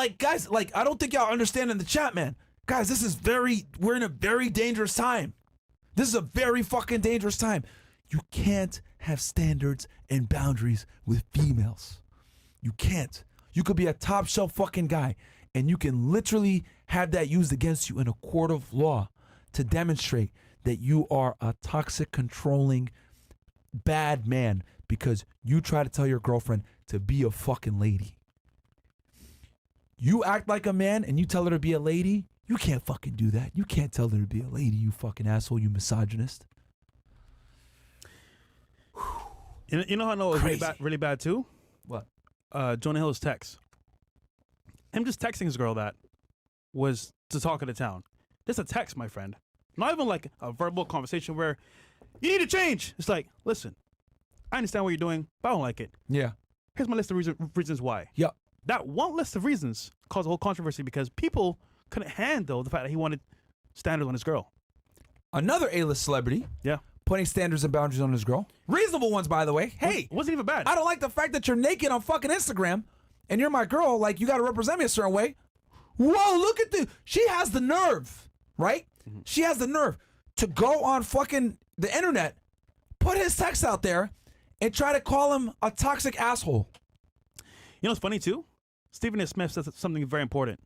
like, guys, like, I don't think y'all understand in the chat, man. Guys, we're in a very dangerous time. This is a very fucking dangerous time. You can't have standards and boundaries with females. You can't. You could be a top shelf fucking guy, and you can literally have that used against you in a court of law to demonstrate that you are a toxic, controlling, bad man because you try to tell your girlfriend to be a fucking lady. You act like a man and you tell her to be a lady. You can't fucking do that. You can't tell her to be a lady, you fucking asshole, you misogynist. You know how I know it was really bad too? What? Jonah Hill's text. Him just texting his girl that was the talk of the town. This a text, my friend. Not even like a verbal conversation where you need to change. It's like, listen, I understand what you're doing, but I don't like it. Yeah. Here's my list of reasons why. Yep. That one list of reasons caused a whole controversy because people couldn't handle the fact that he wanted standards on his girl. Another A-list celebrity. Yeah. Putting standards and boundaries on his girl. Reasonable ones, by the way. Hey. It wasn't even bad. I don't like the fact that you're naked on fucking Instagram and you're my girl. Like, you got to represent me a certain way. Whoa, look at she has the nerve, right? Mm-hmm. She has the nerve to go on fucking the internet, put his text out there, and try to call him a toxic asshole. You know what's funny too? Stephen A. Smith says something very important.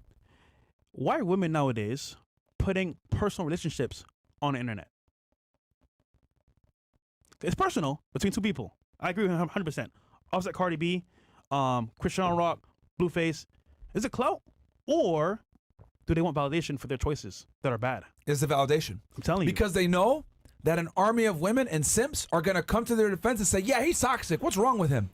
Why are women nowadays putting personal relationships on the internet? It's personal between two people. I agree with him 100%. Offset Cardi B, Christian Rock, Blueface. Is it clout? Or do they want validation for their choices that are bad? It's the validation. I'm telling you. Because they know that an army of women and simps are going to come to their defense and say, yeah, he's toxic. What's wrong with him?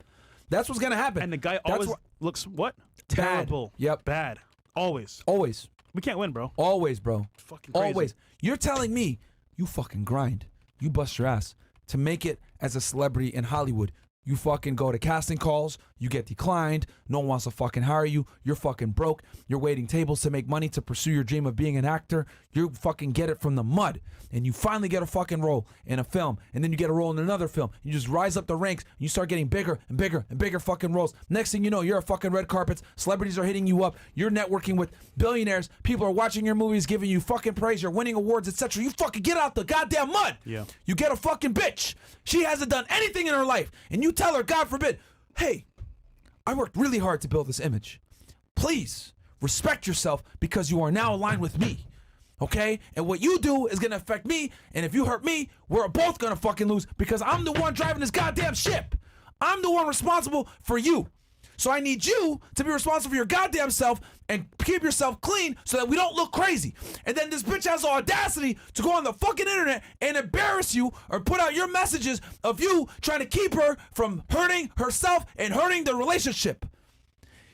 That's what's going to happen. And the guy always looks what? Terrible. Bad. Yep. Bad. Always. Always. We can't win, bro. Always, bro. Fucking crazy. Always. You're telling me you fucking grind. You bust your ass to make it as a celebrity in Hollywood. You fucking go to casting calls, you get declined, no one wants to fucking hire you, you're fucking broke, you're waiting tables to make money to pursue your dream of being an actor, you fucking get it from the mud, and you finally get a fucking role in a film, and then you get a role in another film, you just rise up the ranks, and you start getting bigger and bigger and bigger fucking roles. Next thing you know, you're a fucking red carpets, celebrities are hitting you up, you're networking with billionaires, people are watching your movies, giving you fucking praise, you're winning awards, etc. You fucking get out the goddamn mud. Yeah. You get a fucking bitch. She hasn't done anything in her life, and you tell her, God forbid, hey, I worked really hard to build this image. Please respect yourself because you are now aligned with me. Okay? And what you do is gonna affect me, and if you hurt me, we're both gonna fucking lose because I'm the one driving this goddamn ship. I'm the one responsible for you. So I need you to be responsible for your goddamn self and keep yourself clean so that we don't look crazy. And then this bitch has the audacity to go on the fucking internet and embarrass you or put out your messages of you trying to keep her from hurting herself and hurting the relationship.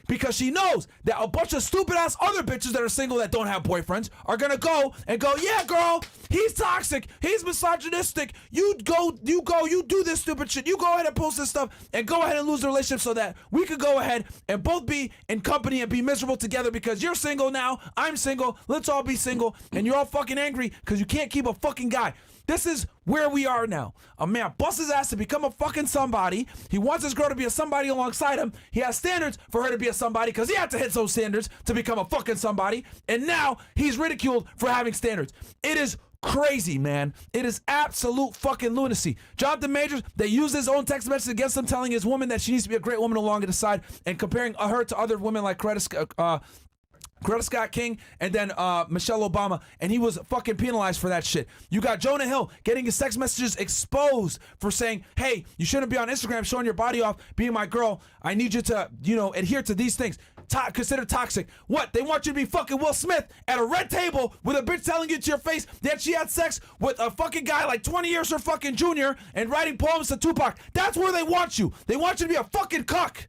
Because she knows that a bunch of stupid ass other bitches that are single that don't have boyfriends are gonna go, yeah, girl, he's toxic, he's misogynistic, you do this stupid shit, you go ahead and post this stuff and go ahead and lose the relationship so that we could go ahead and both be in company and be miserable together because you're single now, I'm single, let's all be single, and you're all fucking angry because you can't keep a fucking guy. This is where we are now. A man busts his ass to become a fucking somebody. He wants his girl to be a somebody alongside him. He has standards for her to be a somebody because he had to hit those standards to become a fucking somebody. And now he's ridiculed for having standards. It is crazy, man. It is absolute fucking lunacy. Jonathan Majors, they used his own text message against him, telling his woman that she needs to be a great woman along his side and comparing her to other women like Greta Scott King and then Michelle Obama, and he was fucking penalized for that shit. You got Jonah Hill getting his text messages exposed for saying, hey, you shouldn't be on Instagram showing your body off, being my girl. I need you to, adhere to these things. Considered toxic. What? They want you to be fucking Will Smith at a red table with a bitch telling you to your face that she had sex with a fucking guy like 20 years her fucking junior and writing poems to Tupac. That's where they want you. They want you to be a fucking cuck.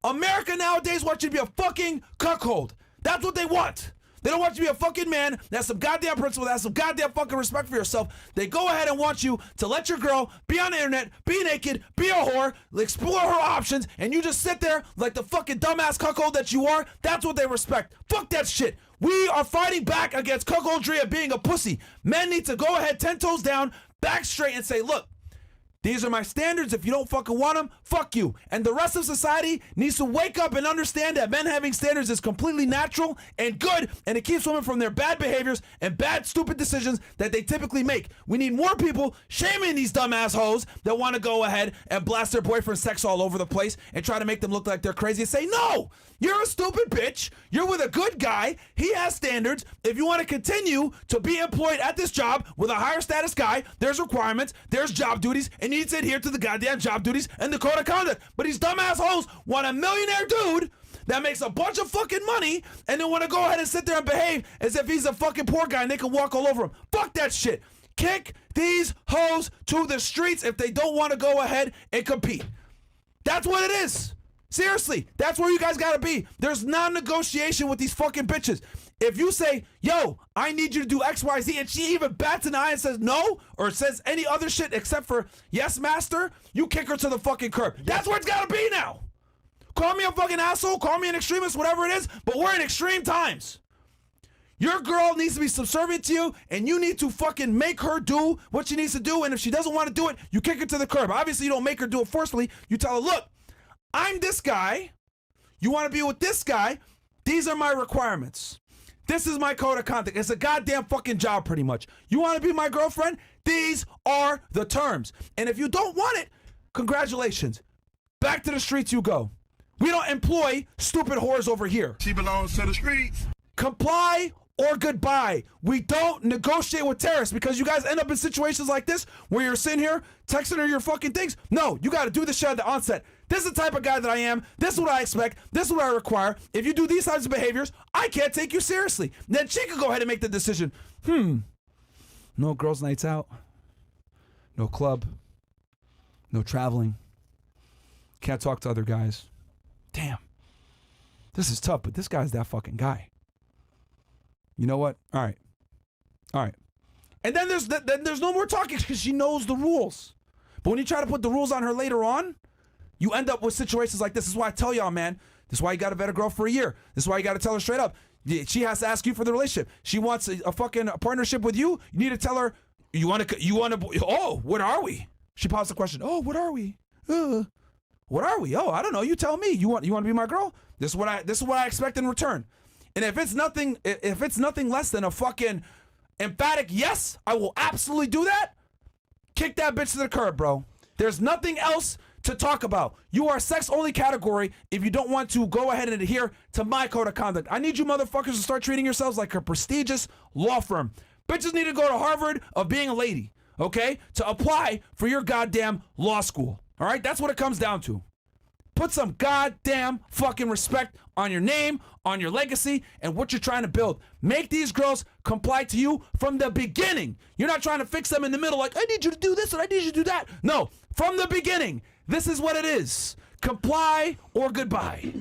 America nowadays wants you to be a fucking cuckold. That's what they want. They don't want you to be a fucking man that has some goddamn principle, that has some goddamn fucking respect for yourself. They go ahead and want you to let your girl be on the internet, be naked, be a whore, explore her options, and you just sit there like the fucking dumbass cuckold that you are. That's what they respect. Fuck that shit. We are fighting back against cuckoldry and being a pussy. Men need to go ahead 10 toes down, back straight, and say, look, These are my standards. If you don't fucking want them, fuck you. And the rest of society needs to wake up and understand that men having standards is completely natural and good, and it keeps women from their bad behaviors and bad, stupid decisions that they typically make. We need more people shaming these dumb assholes that want to go ahead and blast their boyfriend's sex all over the place and try to make them look like they're crazy and say, no, you're a stupid bitch. You're with a good guy. He has standards. If you want to continue to be employed at this job with a higher status guy, there's requirements, there's job duties, and you need to adhere to the goddamn job duties and the code of conduct. But these dumb assholes want a millionaire dude that makes a bunch of fucking money and then want to go ahead and sit there and behave as if he's a fucking poor guy and they can walk all over him. Fuck that shit. Kick these hoes to the streets if they don't want to go ahead and compete. That's what it is. Seriously, that's where you guys gotta be. There's non-negotiation with these fucking bitches. If you say, yo, I need you to do X, Y, Z, and she even bats an eye and says no, or says any other shit except for yes, master, you kick her to the fucking curb. That's where it's gotta be now. Call me a fucking asshole, call me an extremist, whatever it is, but we're in extreme times. Your girl needs to be subservient to you, and you need to fucking make her do what she needs to do, and if she doesn't want to do it, you kick her to the curb. Obviously, you don't make her do it forcefully. You tell her, look, I'm this guy. You want to be with this guy. These are my requirements. This is my code of conduct. It's a goddamn fucking job pretty much. You want to be my girlfriend? These are the terms. And if you don't want it, congratulations. Back to the streets you go. We don't employ stupid whores over here. She belongs to the streets. Comply or goodbye. We don't negotiate with terrorists because you guys end up in situations like this where you're sitting here texting her your fucking things. No, you got to do this shit at the onset. This is the type of guy that I am. This is what I expect. This is what I require. If you do these types of behaviors, I can't take you seriously. Then she can go ahead and make the decision. No girls' nights out. No club. No traveling. Can't talk to other guys. Damn. This is tough, but this guy's that fucking guy. You know what? All right. And then there's no more talking because she knows the rules. But when you try to put the rules on her later on, you end up with situations like this. This is why I tell y'all, man. This is why you got to vet a girl for a year. This is why you got to tell her straight up. She has to ask you for the relationship. She wants a fucking partnership with you. You need to tell her, you want to, oh, what are we? She pops the question, oh, what are we? What are we? Oh, I don't know. You tell me. You want to be my girl? This is what I expect in return. And if it's nothing less than a fucking emphatic yes, I will absolutely do that. Kick that bitch to the curb, bro. There's nothing else to talk about. You are a sex-only category if you don't want to go ahead and adhere to my code of conduct. I need you motherfuckers to start treating yourselves like a prestigious law firm. Bitches need to go to Harvard of being a lady, okay? To apply for your goddamn law school, all right? That's what it comes down to. Put some goddamn fucking respect on your name, on your legacy, and what you're trying to build. Make these girls comply to you from the beginning. You're not trying to fix them in the middle like, I need you to do this and I need you to do that. No, from the beginning, this is what it is. Comply or goodbye.